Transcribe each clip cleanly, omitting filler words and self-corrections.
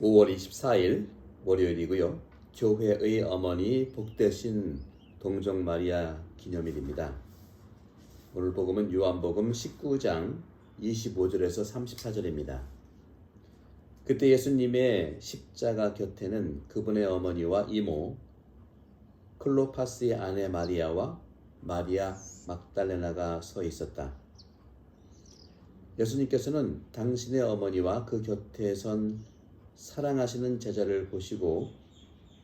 5월 24일 월요일이고요. 교회의 어머니 복되신 동정 마리아 기념일입니다. 오늘 복음은 요한복음 19장 25절에서 34절입니다. 그때 예수님의 십자가 곁에는 그분의 어머니와 이모 클로파스의 아내 마리아와 마리아 막달레나가 서 있었다. 예수님께서는 당신의 어머니와 그 곁에 선 사랑하시는 제자를 보시고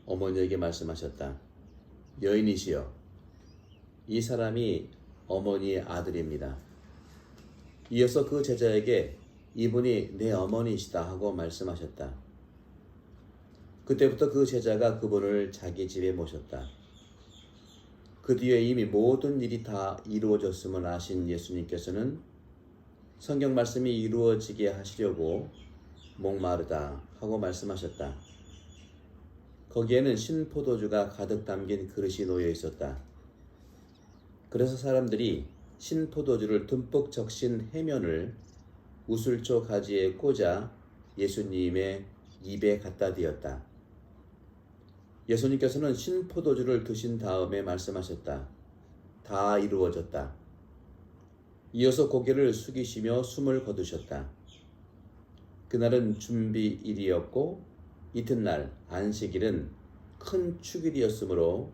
어머니에게 말씀하셨다. 여인이시여, 이 사람이 어머니의 아들입니다. 이어서 그 제자에게 이분이 내 어머니이시다 하고 말씀하셨다. 그때부터 그 제자가 그분을 자기 집에 모셨다. 그 뒤에 이미 모든 일이 다 이루어졌음을 아신 예수님께서는 성경 말씀이 이루어지게 하시려고 목마르다 하고 말씀하셨다. 거기에는 신포도주가 가득 담긴 그릇이 놓여 있었다. 그래서 사람들이 신포도주를 듬뿍 적신 해면을 우슬초 가지에 꽂아 예수님의 입에 갖다 대었다. 예수님께서는 신포도주를 드신 다음에 말씀하셨다. 다 이루어졌다. 이어서 고개를 숙이시며 숨을 거두셨다. 그날은 준비일이었고 이튿날 안식일은 큰 축일이었으므로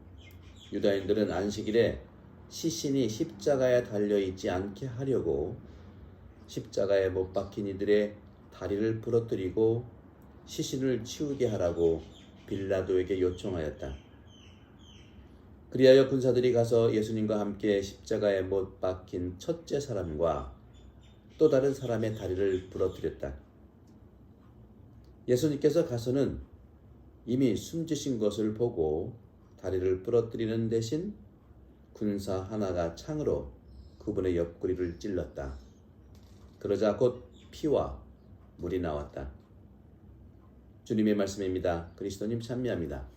유다인들은 안식일에 시신이 십자가에 달려있지 않게 하려고 십자가에 못 박힌 이들의 다리를 부러뜨리고 시신을 치우게 하라고 빌라도에게 요청하였다. 그리하여 군사들이 가서 예수님과 함께 십자가에 못 박힌 첫째 사람과 또 다른 사람의 다리를 부러뜨렸다. 예수님께서 가서는 이미 숨지신 것을 보고 다리를 부러뜨리는 대신 군사 하나가 창으로 그분의 옆구리를 찔렀다. 그러자 곧 피와 물이 나왔다. 주님의 말씀입니다. 그리스도님 찬미합니다.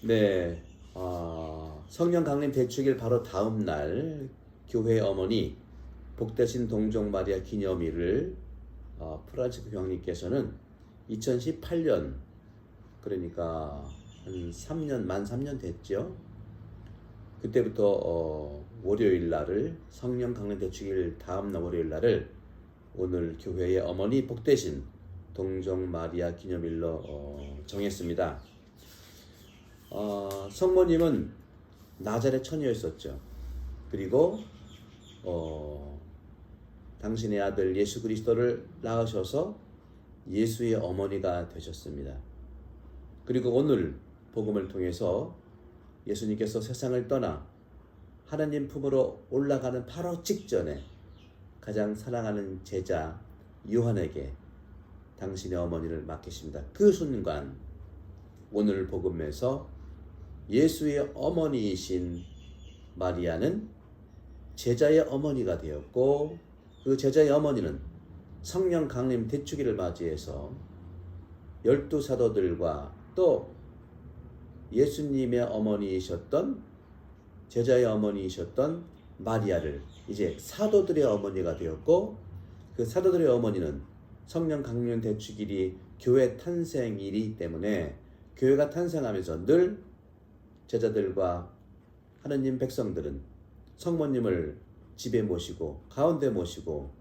네, 성령 강림 대축일 바로 다음 날 교회 어머니 복되신 동정 마리아 기념일을 프란치스코 형님께서는 2018년 그러니까 한 3년 만 3년 됐죠. 그때부터 월요일 날을 성령 강림 대축일 다음 날 월요일 날을 오늘 교회의 어머니 복되신 동정 마리아 기념일로 정했습니다. 성모님은 나자렛 처녀였었죠. 그리고 당신의 아들 예수 그리스도를 낳으셔서 예수의 어머니가 되셨습니다. 그리고 오늘 복음을 통해서 예수님께서 세상을 떠나 하나님 품으로 올라가는 바로 직전에 가장 사랑하는 제자 요한에게 당신의 어머니를 맡기십니다. 그 순간 오늘 복음에서 예수의 어머니이신 마리아는 제자의 어머니가 되었고 그 제자의 어머니는 성령 강림 대축일을 맞이해서 12사도들과 또 예수님의 어머니이셨던 제자의 어머니이셨던 마리아를 이제 사도들의 어머니가 되었고 그 사도들의 어머니는 성령 강림 대축일이 교회 탄생일이기 때문에 교회가 탄생하면서 늘 제자들과 하느님 백성들은 성모님을 집에 모시고 가운데 모시고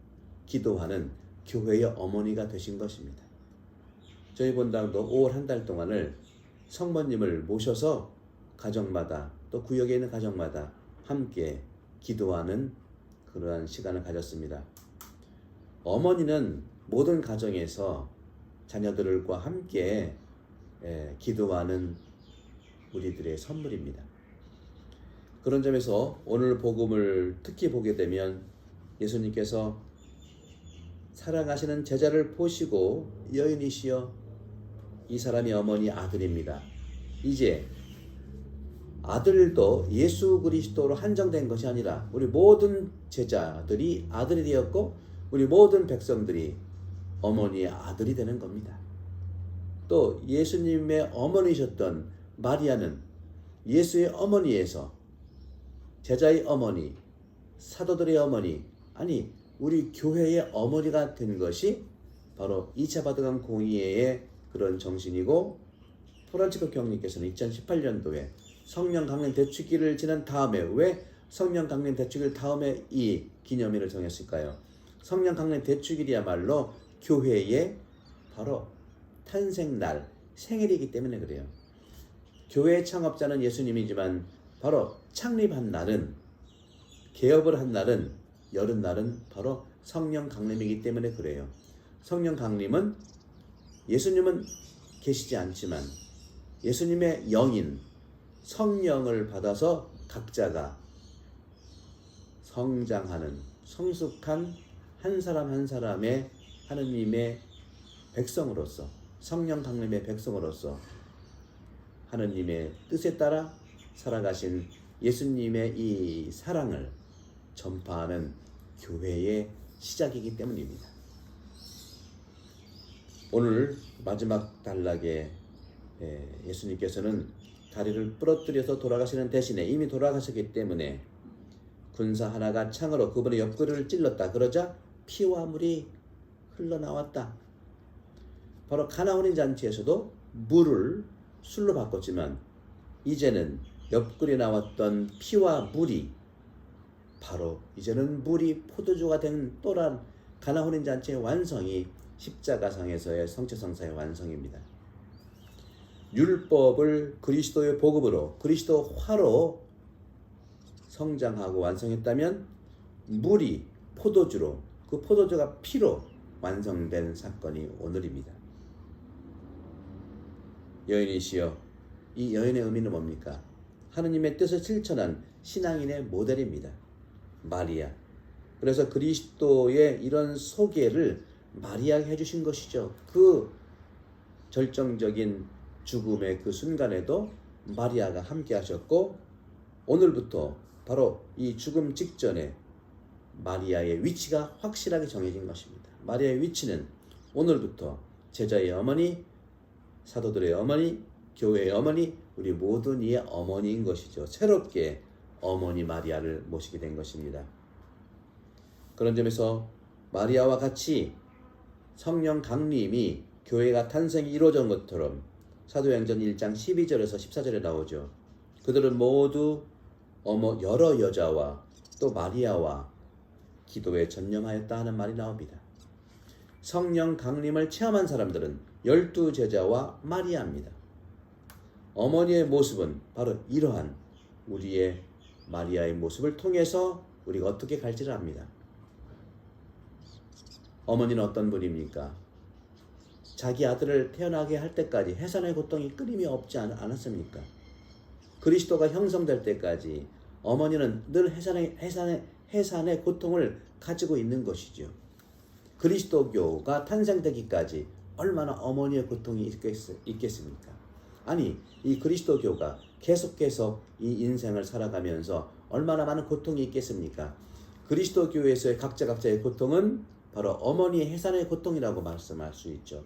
기도하는 교회의 어머니가 되신 것입니다. 저희 본당도 5월 한 달 동안을 성모님을 모셔서 가정마다 또 구역에 있는 가정마다 함께 기도하는 그러한 시간을 가졌습니다. 어머니는 모든 가정에서 자녀들과 함께 기도하는 우리들의 선물입니다. 그런 점에서 오늘 복음을 특히 보게 되면 예수님께서 사랑하시는 제자를 보시고 여인이시여, 이 사람이 어머니 아들입니다. 이제 아들도 예수 그리스도로 한정된 것이 아니라 우리 모든 제자들이 아들이 되었고 우리 모든 백성들이 어머니의 아들이 되는 겁니다. 또 예수님의 어머니셨던 마리아는 예수의 어머니에서 제자의 어머니, 사도들의 어머니, 아니 우리 교회의 어머니가 된 것이 바로 2차 바티칸 공의회의 그런 정신이고, 프란치스코 교황님께서는 2018년도에 성령 강림 대축기를 지난 다음에, 왜 성령 강림 대축일 다음에 이 기념일을 정했을까요? 성령 강림 대축일이야말로 교회의 바로 탄생날, 생일이기 때문에 그래요. 교회의 창업자는 예수님이지만 바로 창립한 날은, 개업을 한 날은, 열은 날은 바로 성령 강림이기 때문에 그래요. 성령 강림은 예수님은 계시지 않지만 예수님의 영인 성령을 받아서 각자가 성장하는 성숙한 한 사람 한 사람의 하느님의 백성으로서, 성령 강림의 백성으로서 하느님의 뜻에 따라 살아가신 예수님의 이 사랑을 전파하는 교회의 시작이기 때문입니다. 오늘 마지막 단락에 예수님께서는 다리를 부러뜨려서 돌아가시는 대신에 이미 돌아가셨기 때문에 군사 하나가 창으로 그분의 옆구리를 찔렀다. 그러자 피와 물이 흘러나왔다. 바로 가나 혼인 잔치에서도 물을 술로 바꿨지만 이제는 옆구리에 나왔던 피와 물이 바로 이제는 물이 포도주가 된 또한 가나 혼인 잔치의 완성이 십자가상에서의 성체성사의 완성입니다. 율법을 그리스도의 복음으로, 그리스도화로 성장하고 완성했다면 물이 포도주로, 그 포도주가 피로 완성된 사건이 오늘입니다. 여인이시여, 이 여인의 의미는 뭡니까? 하느님의 뜻을 실천한 신앙인의 모델입니다. 마리아. 그래서 그리스도의 이런 소개를 마리아에게 해주신 것이죠. 그 절정적인 죽음의 그 순간에도 마리아가 함께 하셨고, 오늘부터 바로 이 죽음 직전에 마리아의 위치가 확실하게 정해진 것입니다. 마리아의 위치는 오늘부터 제자의 어머니, 사도들의 어머니, 교회의 어머니, 우리 모든 이의 어머니인 것이죠. 새롭게 어머니 마리아를 모시게 된 것입니다. 그런 점에서 마리아와 같이 성령 강림이 교회가 탄생이 이루어진 것처럼 사도행전 1장 12절에서 14절에 나오죠. 그들은 모두 여러 여자와 또 마리아와 기도에 전념하였다 하는 말이 나옵니다. 성령 강림을 체험한 사람들은 12제자와 마리아입니다. 어머니의 모습은 바로 이러한 우리의 마리아의 모습을 통해서 우리가 어떻게 갈지를 압니다. 어머니는 어떤 분입니까? 자기 아들을 태어나게 할 때까지 해산의 고통이 끊임이 없지 않았습니까? 그리스도가 형성될 때까지 어머니는 늘 해산의 고통을 가지고 있는 것이죠. 그리스도교가 탄생되기까지 얼마나 어머니의 고통이 있겠습니까? 아니, 이 그리스도교가 계속해서 이 인생을 살아가면서 얼마나 많은 고통이 있겠습니까? 그리스도교에서의 각자의 고통은 바로 어머니의 해산의 고통이라고 말씀할 수 있죠.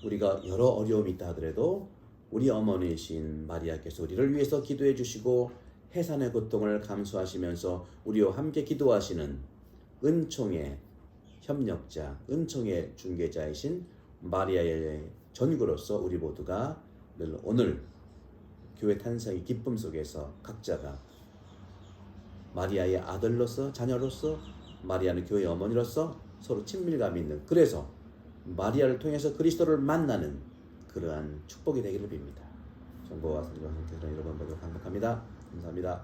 우리가 여러 어려움이 있다 하더라도 우리 어머니이신 마리아께서 우리를 위해서 기도해 주시고 해산의 고통을 감수하시면서 우리와 함께 기도하시는 은총의 협력자, 은총의 중개자이신 마리아의 전구로서 우리 모두가 늘 오늘 교회 탄생의 기쁨 속에서 각자가 마리아의 아들로서, 자녀로서, 마리아는 교회의 어머니로서 서로 친밀감 있는, 그래서 마리아를 통해서 그리스도를 만나는 그러한 축복이 되기를 빕니다. 정보와 성경을 함께 들은 여러분 모두 행복합니다. 감사합니다.